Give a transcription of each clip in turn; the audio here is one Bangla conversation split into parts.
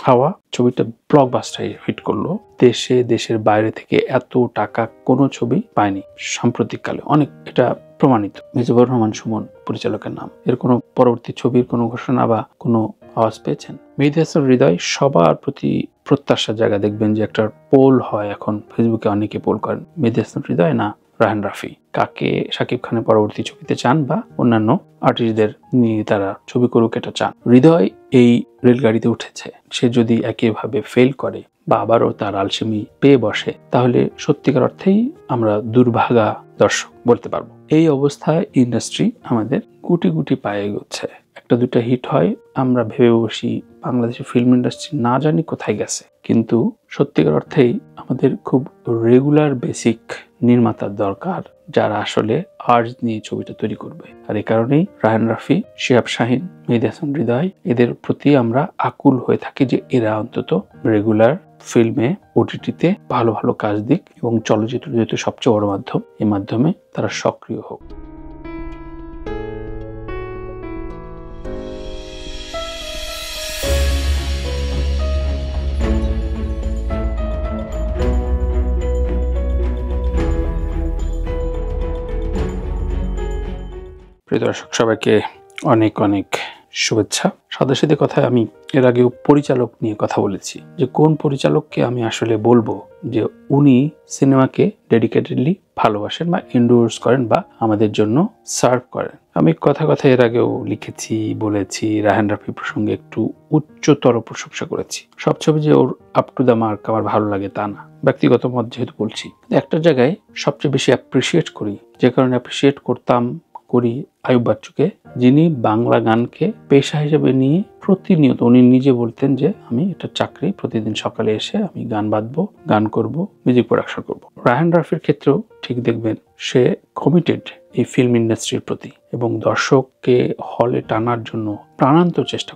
হাওয়া ছবিটা ব্লকবাস্টার হিট করলো। দেশের বাইরে থেকে এত টাকা কোনো ছবি পায়নি সাম্প্রতিককালে, অনেক এটা প্রমাণিত। মিজানুর রহমান সুমন পরিচালকের নাম। এর কোনো পরবর্তী ছবির কোনো ঘোষণা বা কোনো আওয়াজ পেয়েছেন? মেহেদী হাসান হৃদয় সবার প্রতি প্রত্যাশার জায়গা। দেখবেন যে একটা পোল হয় এখন, ফেসবুকে অনেকে পোল করেন, মেহেদী হাসান হৃদয় না রায়হান রাফি, কাকে শাকিব খানের পরবর্তী ছবিতে চান বা অন্যান্য আর্টিস্টদের নিয়ে তারা ছবি করুক এটা চান। হৃদয় এই রেলগাড়িতে উঠেছে, সে যদি একইভাবে ফেল করে বা আবারও তার আলসেমি পেয়ে বসে, তাহলে সত্যিকার অর্থেই আমরা দুর্ভাগা দর্শক বলতে পারবো। এই অবস্থায় ইন্ডাস্ট্রি আমাদের গুটি গুটি পায়ে এগোচ্ছে। একটা দুটা হিট হয়, আমরা ভেবে বসি বাংলাদেশের ফিল্ম ইন্ডাস্ট্রি না জানি কোথায় গেছে। কিন্তু সত্যিকার অর্থেই আমাদের খুব রেগুলার বেসিক নির্মাতার দরকার, যারা আসলে আর্জ নিয়ে ছবিটা তৈরি করবে। আর এই কারণেই রায়হান রাফি, শিহাব শাহীন, মেহেদী হাসান হৃদয়, এদের প্রতি আমরা আকুল হয়ে থাকি যে এরা অন্তত রেগুলার ফিল্মে, ওটিটিতে ভালো ভালো কাজ দিক এবং চলচ্চিত্র যেহেতু সবচেয়ে বড় মাধ্যম, এই মাধ্যমে তারা সক্রিয় হোক। প্রিয় দর্শক, সবাইকে অনেক অনেক শুভেচ্ছা। সাথে সাথে কথায় আমি এর আগেও পরিচালক নিয়ে কথা বলেছি যে কোন পরিচালককে আমি আসলে বলবো যে উনি সিনেমাকে ডেডিকেটেডলি ভালোবাসেন বা এন্ডোর্স করেন বা আমাদের জন্য সার্ভ করেন। আমি কথা এর আগেও লিখেছি, বলেছি, রায়হান রাফি প্রসঙ্গে একটু উচ্চতর প্রশংসা করেছি। সব ছবি যে ওর আপ টু দ্য মার্ক আমার ভালো লাগে তা না, ব্যক্তিগত মত যেহেতু বলছি। একটা জায়গায় সবচেয়ে বেশি অ্যাপ্রিসিয়েট করি, যে কারণে অ্যাপ্রিসিয়েট করি আয়ুব বাচ্চুকে, যিনি বাংলা গানকে পেশা হিসেবে নিয়ে প্রতিনিয়ত, উনি নিজে বলতেন যে আমি এটা চাকরি, প্রতিদিন সকালে এসে আমি গান বাঁধবো, গান করব, মিউজিক প্রোডাকশন করব। রায়হান রাফির ক্ষেত্রেও ঠিক দেখবেন, সে কমিটেড এই ফিল্ম ইন্ডাস্ট্রির প্রতি এবং দর্শককে হলে টানার জন্য প্রাণান্তর চেষ্টা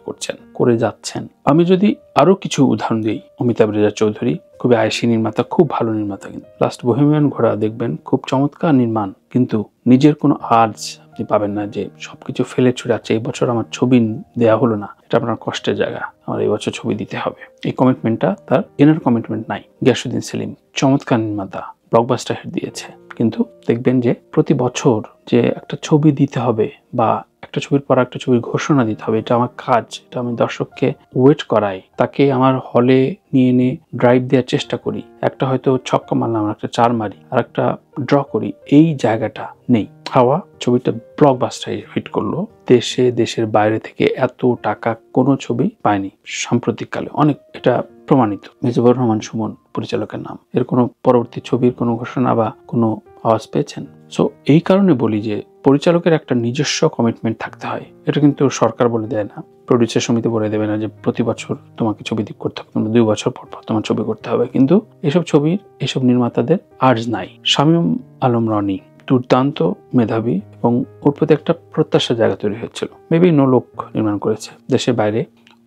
করে যাচ্ছেন। আমি যদি আরো কিছু উদাহরণ দিই, অমিতাভ রেজা চৌধুরী খুবই আয়েশি নির্মাতা, খুব ভালো নির্মাতা। কিন্তু লাস্ট বোহেমিয়ান ঘোড়া দেখবেন, খুব চমৎকার নির্মাণ, কিন্তু নিজের কোনো আর্জ আপনি পাবেন না যে সবকিছু ফেলে ছুড়ে আছে, এই বছর আমার ছবি দেওয়া হলো না, এটা আপনার কষ্টের জায়গা, আমার এই বছর ছবি দিতে হবে। এই কমিটমেন্টটা তার ইনার কমিটমেন্ট নাই। গিয়াসউদ্দিন সেলিম চমৎকার নির্মাতা, ব্লকবাস্টার হিট দিয়েছে, কিন্তু দেখবেন যে প্রতি বছর যে একটা ছবি দিতে হবে বা একটা ছবির পর একটা ছবির ঘোষণা দিতে হবে, এটা আমার কাজ, এটা আমি দর্শককে ওয়েট করাই, তাকে আমার হলে নিয়ে এনে ড্রাইভ দেওয়ার চেষ্টা করি। একটা হয়তো ছক্কা মারলাম, একটা 4 মারি, আর একটা ড্র করি, এই জায়গাটা নেই। হাওয়া ছবিটা ব্লকবাস্টার হিট করলো। দেশের বাইরে থেকে এত টাকা কোনো ছবি পায়নি সাম্প্রতিককালে, অনেক এটা প্রমাণিত। মিজানুর রহমান সুমন পরিচালকের নাম। এর কোনো পরবর্তী ছবির কোনো ঘোষণা বা কোনো আওয়াজ পেয়েছেন? সো এই কারণে বলি যে পরিচালকের একটা নিজস্ব কমিটমেন্ট থাকতে হয়। এটা কিন্তু সরকার বলে দেয় না, প্রডিউসার সমিতি বলে দেবে না যে প্রতি বছর তোমাকে ছবি করতে হবে, 2 বছর পর তোমার ছবি করতে হবে। কিন্তু এসব নির্মাতাদের আর্জ নাই। শামীম আলম রনি দুর্দান্ত মেধাবী এবং ওর প্রতি একটা প্রত্যাশা জায়গা তৈরি হয়েছিল। মেবি নোলক নির্মাণ করেছে, দেশের বাইরে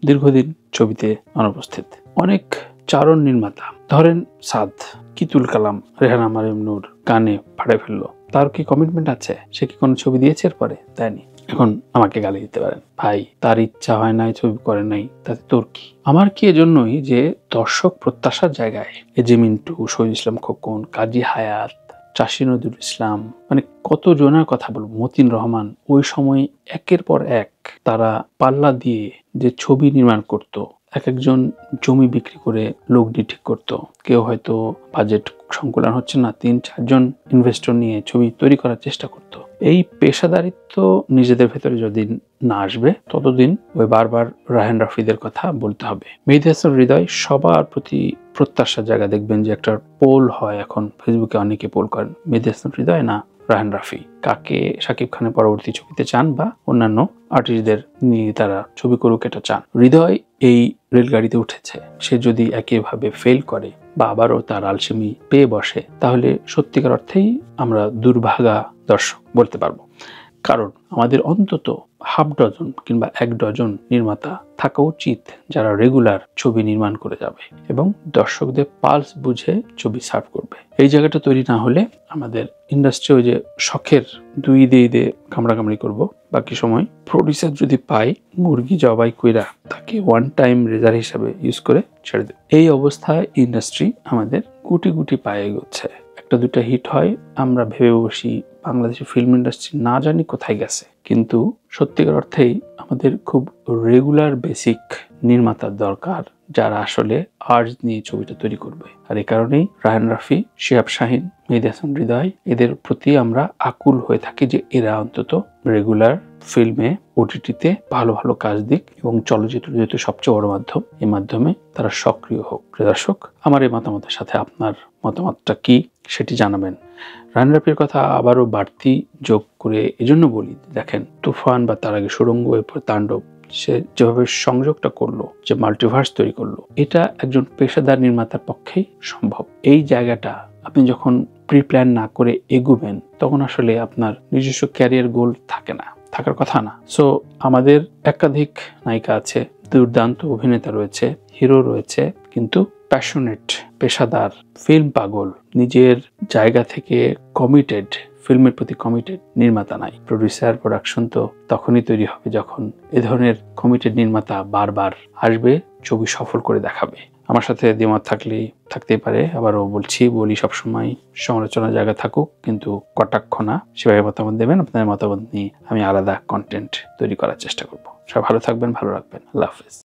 দীর্ঘদিন ছবিতে অনুপস্থিত। অনেক চারণ নির্মাতা, ধরেন সাদ, কিতুল কালাম, রেহানা মারিয়াম নূর গানে ফাড়ে ফেললো, তার কি কমিটমেন্ট আছে? সে কি কোনো ছবি দিয়েছে এরপরে? দেয়নি। এখন আমাকে গালি দিতে পারেন, ভাই তার ইচ্ছা হয় নাই, ছবি করে নাই, তাতে তোর কি? আমার কি এজন্যই যে দর্শক প্রত্যাশার জায়গায় এজে মিন্টু, শহীদ ইসলাম খোকন, কাজী হায়াত, চাষী নজরুল ইসলাম, মানে কত জনের কথা বলবো, মতিন রহমান, ওই সময় একের পর এক তারা পাল্লা দিয়ে যে ছবি নির্মাণ করত, একজন জমি বিক্রি করে লোক দিয়ে ঠিক করতো। কেউ হয়তো বাজেট সংকুলন হচ্ছে না, 3-4 জন ইনভেস্টর নিয়ে ছবি তৈরি করার চেষ্টা করতো। এই পেশাদারিত্ব নিজেদের ভেতরে যদি না আসবে, ততদিন ওই বারবার রায়হান রাফিদের কথা বলতে হবে। মেহেদী হাসান হৃদয় সবার প্রতি প্রত্যাশার জায়গা। দেখবেন যে একটা পোল হয় এখন, ফেসবুকে অনেকে পোল করেন, মেহেদী হাসান হৃদয় না রায়হান রাফি, কাকে শাকিব খানের পরবর্তী ছবিতে চান বা অন্যান্য আর্টিস্টদের নিয়ে তারা ছবি করুক এটা চান। হৃদয় এই রেলগাড়িতে উঠেছে, সে যদি একইভাবে ফেল করে বা আবারও তার আলসেমি পেয়ে বসে, তাহলে সত্যিকার অর্থেই আমরা দুর্ভাগা দর্শক বলতে পারবো। কারণ আমাদের অন্তত হাফ ডজন কিংবা 1 ডজন নির্মাতা থাকা উচিত যারা রেগুলার ছবি নির্মাণ করে যাবে এবং দর্শকদের পালস বুঝে ছবি সার্ভ করবে। এই জায়গাটা তৈরি না হলে আমাদের ইন্ডাস্ট্রি ওই যে শখের 2 ঈদে কামড়াকামড়ি করব, বাকি সময় প্রডিউসার যদি পায় মুরগি জবাই কইরা তাকে ওয়ান টাইম রেজার হিসাবে ইউজ করে ছেড়ে দেবে। এই অবস্থায় ইন্ডাস্ট্রি আমাদের গুটি গুটি পায়ে এগোচ্ছে। 1-2টা হিট হয়, আমরা ভেবে বসি বাংলাদেশের ফিল্ম ইন্ডাস্ট্রি না জানি কোথায় গেছে। কিন্তু সত্যিকার অর্থেই আমাদের খুব রেগুলার বেসিক নির্মাতার দরকার যারা আসলে আর্জ নিয়ে ছবিটা তৈরি করবে। আর এই কারণেই রায়হান রাফি, শিহাব শাহীন, মেহেদী হাসান হৃদয় এদের প্রতি আমরা আকুল হয়ে থাকি যে এরা অন্তত রেগুলার ফিল্মে ওটিটিতে ভালো ভালো কাজ দিক এবং চলচ্চিত্র যেহেতু সবচেয়ে বড় মাধ্যম, এই মাধ্যমে তারা সক্রিয় হোক। প্রিয় দর্শক, আমার এই মতামতের সাথে আপনার মতামতটা কি সেটি জানাবেন। রায়হান রাফির কথা আবারও বাড়তি যোগ করে এজন্য বলি, দেখেন তুফান বা তার আগে সুড়ঙ্গ, এরপর তাণ্ডব, সে যেভাবে সংযোগটা করলো, যে মাল্টিভার্স তৈরি করলো, এটা একজন পেশাদার নির্মাতার পক্ষেই সম্ভব। এই জায়গাটা আপনি যখন প্রি প্ল্যান না করে এগুবেন তখন আসলে আপনার নিজস্ব ক্যারিয়ার গোল থাকে না, থাকার কথা না। সো আমাদের একাধিক নায়িকা আছে, দুর্দান্ত অভিনেতা রয়েছে, হিরো রয়েছে, কিন্তু প্যাশনেট, পেশাদার, ফিল্ম পাগল, নিজের জায়গা থেকে কমিটেড, ফিল্মের প্রতি কমিটেড নির্মাতা নাই। প্রডিউসার, প্রোডাকশন তো তখনই তৈরি হবে যখন এ ধরনের কমিটেড নির্মাতা বারবার আসবে, ছবি সফল করে দেখাবে। আমার সাথে দ্বিমত থাকতেই পারে, আবারও বলি সবসময় সমালোচনার জায়গা থাকুক, কিন্তু কটাক্ষ না। সেভাবে মতামত দেবেন, আপনাদের মতামত নিয়ে আমি আলাদা কন্টেন্ট তৈরি করার চেষ্টা করব। সবাই ভালো থাকবেন, ভালো রাখবেন। আল্লাহ হাফেজ।